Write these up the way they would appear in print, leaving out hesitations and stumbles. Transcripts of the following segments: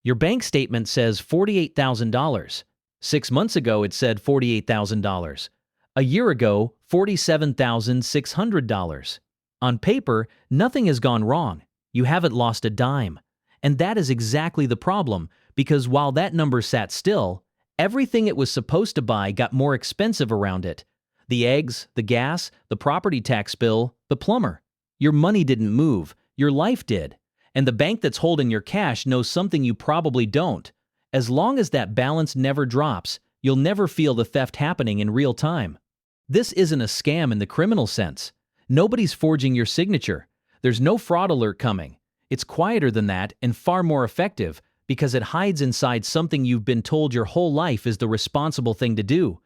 Your bank statement says $48,000. 6 months ago, it said $48,000. A year ago, $47,600. On paper, nothing has gone wrong. You haven't lost a dime. And that is exactly the problem, because while that number sat still, everything it was supposed to buy got more expensive around it. The eggs, the gas, the property tax bill, the plumber. Your money didn't move, your life did. And the bank that's holding your cash knows something you probably don't. As long as that balance never drops, you'll never feel the theft happening in real time. This isn't a scam in the criminal sense. Nobody's forging your signature. There's no fraud alert coming. It's quieter than that and far more effective because it hides inside something you've been told your whole life is the responsible thing to do.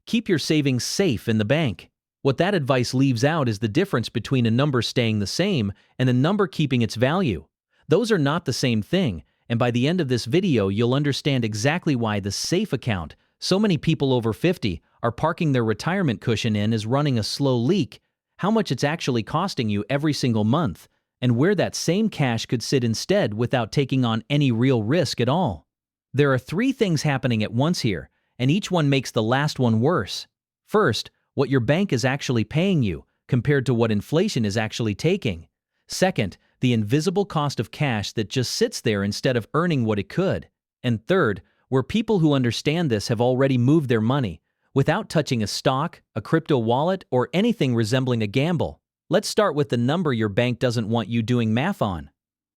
Keep your savings safe in the bank. What that advice leaves out is the difference between a number staying the same and a number keeping its value. Those are not the same thing, and by the end of this video, you'll understand exactly why the safe account so many people over 50 are parking their retirement cushion in is running a slow leak, how much it's actually costing you every single month, and where that same cash could sit instead without taking on any real risk at all. There are three things happening at once here, and each one makes the last one worse. First, what your bank is actually paying you compared to what inflation is actually taking. Second, the invisible cost of cash that just sits there instead of earning what it could. And third, where people who understand this have already moved their money without touching a stock, a crypto wallet, or anything resembling a gamble. Let's start with the number your bank doesn't want you doing math on.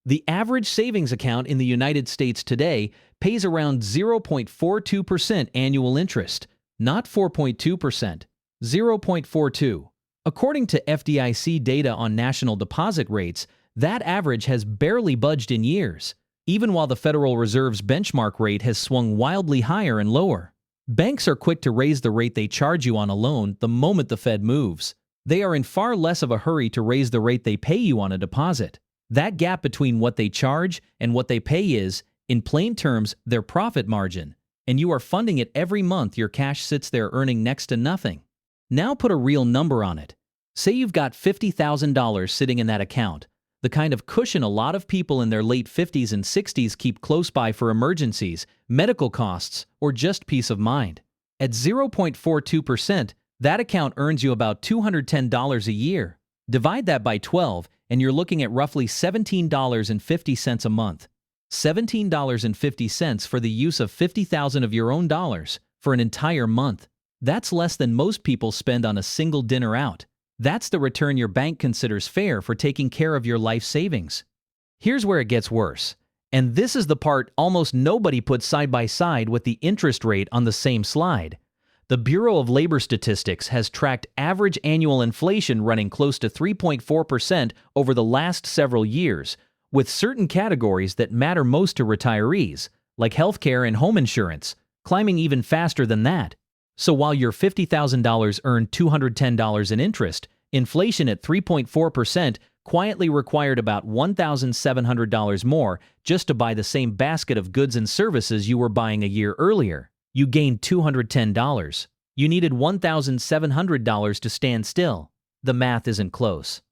The average savings account in the United States today pays around 0.42% annual interest, not 4.2%, 0.42. According to FDIC data on national deposit rates, that average has barely budged in years, even while the Federal Reserve's benchmark rate has swung wildly higher and lower. Banks are quick to raise the rate they charge you on a loan the moment the Fed moves. They are in far less of a hurry to raise the rate they pay you on a deposit. That gap between what they charge and what they pay is, in plain terms, their profit margin, and you are funding it every month your cash sits there earning next to nothing. Now put a real number on it. Say you've got $50,000 sitting in that account, the kind of cushion a lot of people in their late 50s and 60s keep close by for emergencies, medical costs, or just peace of mind. At 0.42%, that account earns you about $210 a year. Divide that by 12, and you're looking at roughly $17.50 a month. $17.50 for the use of $50,000 of your own dollars for an entire month. That's less than most people spend on a single dinner out. That's the return your bank considers fair for taking care of your life savings. Here's where it gets worse. And this is the part almost nobody puts side by side with the interest rate on the same slide. The Bureau of Labor Statistics has tracked average annual inflation running close to 3.4% over the last several years, with certain categories that matter most to retirees, like healthcare and home insurance, climbing even faster than that. So while your $50,000 earned $210 in interest, inflation at 3.4% quietly required about $1,700 more just to buy the same basket of goods and services you were buying a year earlier. You gained $210. You needed $1,700 to stand still. The math isn't close.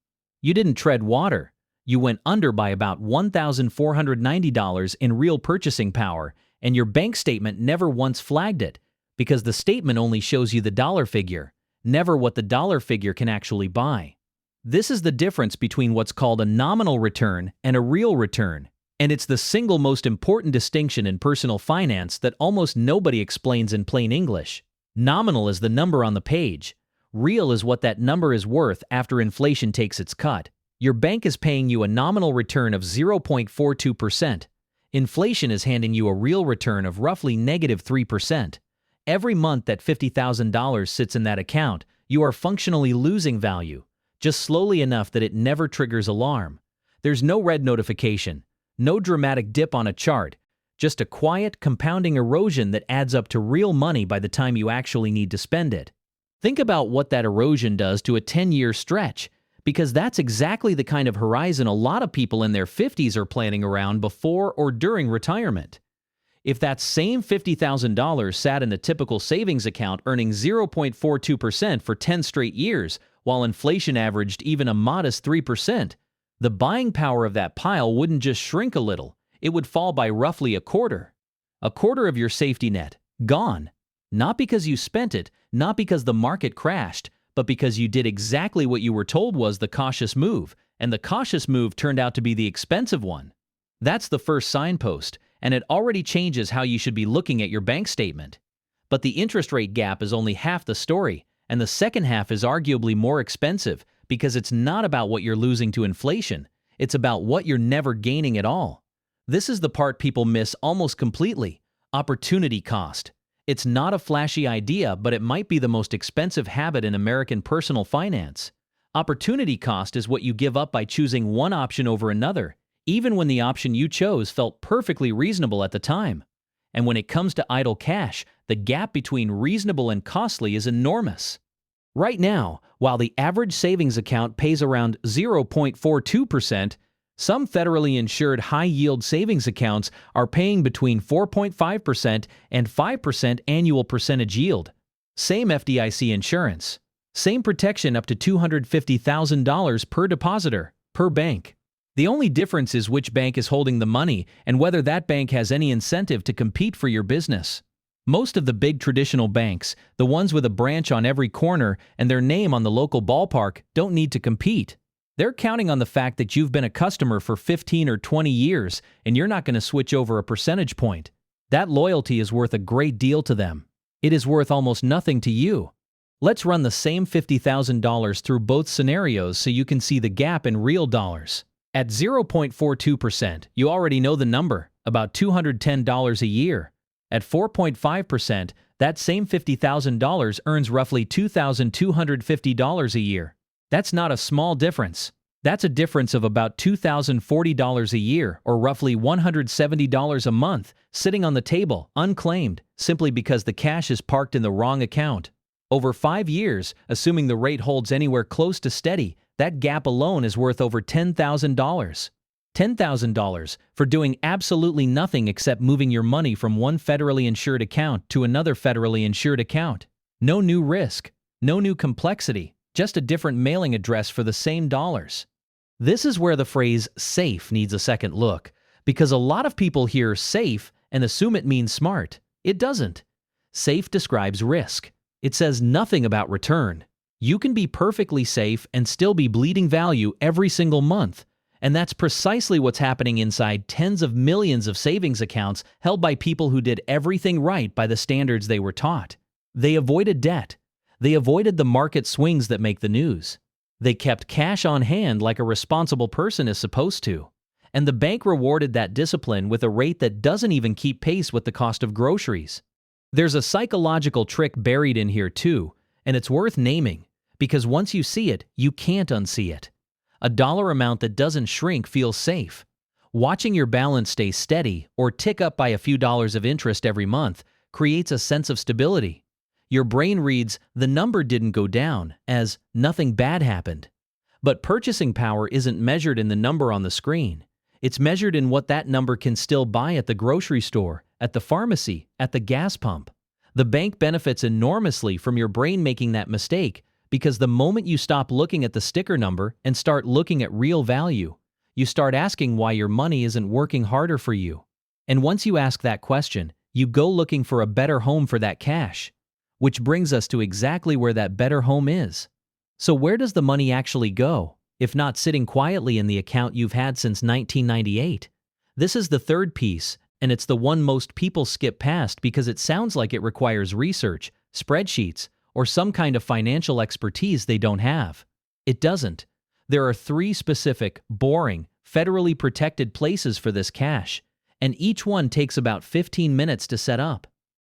You didn't tread water. You went under by about $1,490 in real purchasing power, and your bank statement never once flagged it, because the statement only shows you the dollar figure, never what the dollar figure can actually buy. This is the difference between what's called a nominal return and a real return, and it's the single most important distinction in personal finance that almost nobody explains in plain English. Nominal is the number on the page. Real is what that number is worth after inflation takes its cut. Your bank is paying you a nominal return of 0.42%. Inflation is handing you a real return of roughly -3%. Every month that $50,000 sits in that account, you are functionally losing value, just slowly enough that it never triggers alarm. There's no red notification, no dramatic dip on a chart, just a quiet, compounding erosion that adds up to real money by the time you actually need to spend it. Think about what that erosion does to a 10-year stretch, because that's exactly the kind of horizon a lot of people in their 50s are planning around before or during retirement. If that same $50,000 sat in a typical savings account earning 0.42% for 10 straight years, while inflation averaged even a modest 3%, the buying power of that pile wouldn't just shrink a little, it would fall by roughly a quarter. A quarter of your safety net, gone. Not because you spent it, not because the market crashed, but because you did exactly what you were told was the cautious move, and the cautious move turned out to be the expensive one. That's the first signpost, and it already changes how you should be looking at your bank statement. But the interest rate gap is only half the story, and the second half is arguably more expensive because it's not about what you're losing to inflation, it's about what you're never gaining at all. This is the part people miss almost completely: opportunity cost. It's not a flashy idea, but it might be the most expensive habit in American personal finance. Opportunity cost is what you give up by choosing one option over another, even when the option you chose felt perfectly reasonable at the time. And when it comes to idle cash, the gap between reasonable and costly is enormous. Right now, while the average savings account pays around 0.42%, some federally insured high-yield savings accounts are paying between 4.5% and 5% annual percentage yield. Same FDIC insurance. Same protection up to $250,000 per depositor, per bank. The only difference is which bank is holding the money and whether that bank has any incentive to compete for your business. Most of the big traditional banks, the ones with a branch on every corner and their name on the local ballpark, don't need to compete. They're counting on the fact that you've been a customer for 15 or 20 years and you're not going to switch over a percentage point. That loyalty is worth a great deal to them. It is worth almost nothing to you. Let's run the same $50,000 through both scenarios so you can see the gap in real dollars. At 0.42%, you already know the number, about $210 a year. At 4.5%, that same $50,000 earns roughly $2,250 a year. That's not a small difference. That's a difference of about $2,040 a year, or roughly $170 a month, sitting on the table, unclaimed, simply because the cash is parked in the wrong account. Over 5 years, assuming the rate holds anywhere close to steady, that gap alone is worth over $10,000. $10,000 for doing absolutely nothing except moving your money from one federally insured account to another federally insured account. No new risk, no new complexity, just a different mailing address for the same dollars. This is where the phrase safe needs a second look, because a lot of people hear safe and assume it means smart. It doesn't. Safe describes risk. It says nothing about return. You can be perfectly safe and still be bleeding value every single month. And that's precisely what's happening inside tens of millions of savings accounts held by people who did everything right by the standards they were taught. They avoided debt. They avoided the market swings that make the news. They kept cash on hand like a responsible person is supposed to. And the bank rewarded that discipline with a rate that doesn't even keep pace with the cost of groceries. There's a psychological trick buried in here too, and it's worth naming, because once you see it, you can't unsee it. A dollar amount that doesn't shrink feels safe. Watching your balance stay steady or tick up by a few dollars of interest every month creates a sense of stability. Your brain reads, "The number didn't go down," as "nothing bad happened." But purchasing power isn't measured in the number on the screen. It's measured in what that number can still buy at the grocery store, at the pharmacy, at the gas pump. The bank benefits enormously from your brain making that mistake, because the moment you stop looking at the sticker number and start looking at real value, you start asking why your money isn't working harder for you. And once you ask that question, you go looking for a better home for that cash. Which brings us to exactly where that better home is. So where does the money actually go, if not sitting quietly in the account you've had since 1998? This is the third piece, and it's the one most people skip past because it sounds like it requires research, spreadsheets, or some kind of financial expertise they don't have. It doesn't. There are 3 specific, boring, federally protected places for this cash, and each one takes about 15 minutes to set up.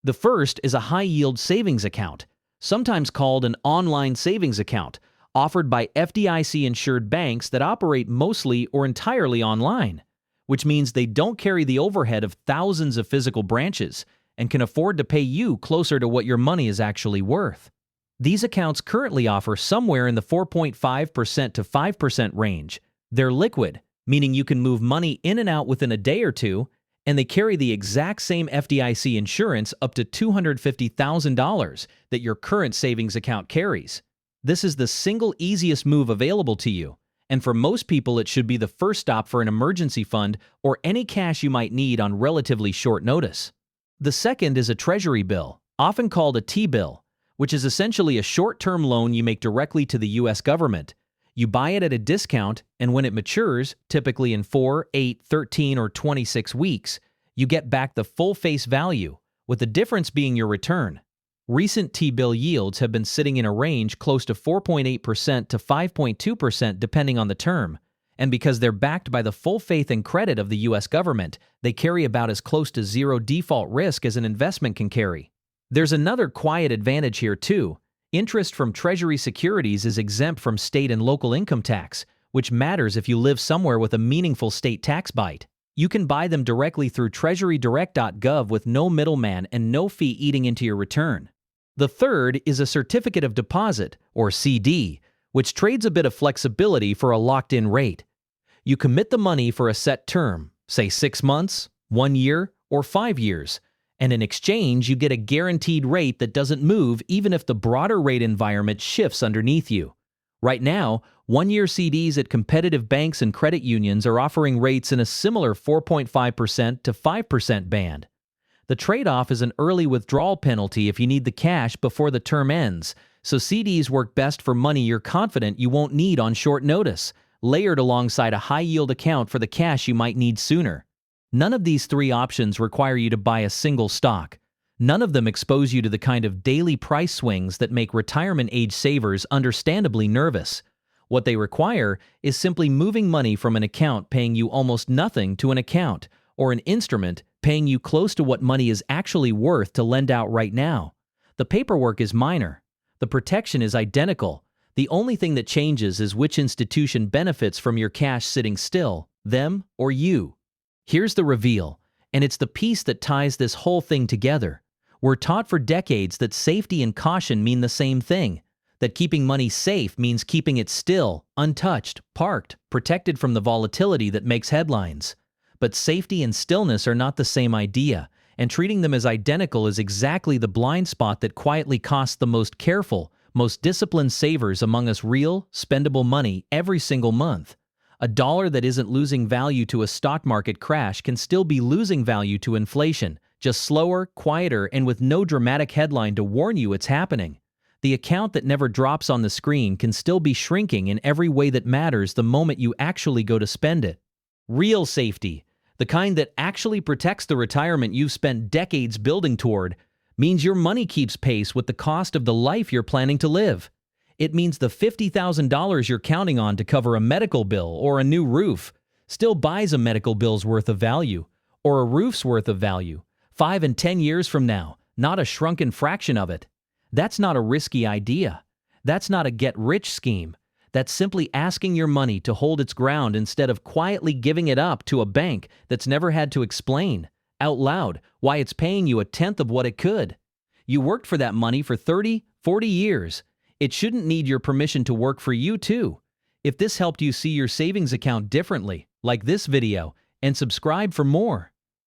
The first is a high-yield savings account, sometimes called an online savings account, offered by FDIC-insured banks that operate mostly or entirely online, which means they don't carry the overhead of thousands of physical branches and can afford to pay you closer to what your money is actually worth. These accounts currently offer somewhere in the 4.5% to 5% range. They're liquid, meaning you can move money in and out within a day or two, and they carry the exact same FDIC insurance up to $250,000 that your current savings account carries. This is the single easiest move available to you, And for most people, it should be the first stop for an emergency fund or any cash you might need on relatively short notice. The second is a treasury bill, often called a T-bill, which is essentially a short-term loan you make directly to the US government. You buy it at a discount, and when it matures, typically in 4, 8, 13, or 26 weeks, you get back the full face value, with the difference being your return. Recent T-bill yields have been sitting in a range close to 4.8% to 5.2% depending on the term, and because they're backed by the full faith and credit of the US government, they carry about as close to zero default risk as an investment can carry. There's another quiet advantage here too. Interest from Treasury securities is exempt from state and local income tax, which matters if you live somewhere with a meaningful state tax bite. You can buy them directly through treasurydirect.gov with no middleman and no fee eating into your return. The third is a certificate of deposit, or CD, which trades a bit of flexibility for a locked-in rate. You commit the money for a set term, say 6 months, 1 year, or 5 years, and in exchange you get a guaranteed rate that doesn't move even if the broader rate environment shifts underneath you. Right now, 1-year CDs at competitive banks and credit unions are offering rates in a similar 4.5% to 5% band. The trade-off is an early withdrawal penalty if you need the cash before the term ends, so CDs work best for money you're confident you won't need on short notice, layered alongside a high-yield account for the cash you might need sooner. None of these three options require you to buy a single stock. None of them expose you to the kind of daily price swings that make retirement-age savers understandably nervous. What they require is simply moving money from an account paying you almost nothing to an account, or an instrument paying you close to what money is actually worth to lend out right now. The paperwork is minor. The protection is identical. The only thing that changes is which institution benefits from your cash sitting still, them or you. Here's the reveal, and it's the piece that ties this whole thing together. We're taught for decades that safety and caution mean the same thing, that keeping money safe means keeping it still, untouched, parked, protected from the volatility that makes headlines. But safety and stillness are not the same idea, and treating them as identical is exactly the blind spot that quietly costs the most careful, most disciplined savers among us real, spendable money every single month. A dollar that isn't losing value to a stock market crash can still be losing value to inflation, just slower, quieter, and with no dramatic headline to warn you it's happening. The account that never drops on the screen can still be shrinking in every way that matters the moment you actually go to spend it. Real safety, the kind that actually protects the retirement you've spent decades building toward, means your money keeps pace with the cost of the life you're planning to live. It means the $50,000 you're counting on to cover a medical bill or a new roof still buys a medical bill's worth of value, or a roof's worth of value, 5 and 10 years from now, not a shrunken fraction of it. That's not a risky idea. That's not a get-rich scheme. That's simply asking your money to hold its ground instead of quietly giving it up to a bank that's never had to explain, out loud, why it's paying you a tenth of what it could. You worked for that money for 30, 40 years. It shouldn't need your permission to work for you too. If this helped you see your savings account differently, like this video and subscribe for more.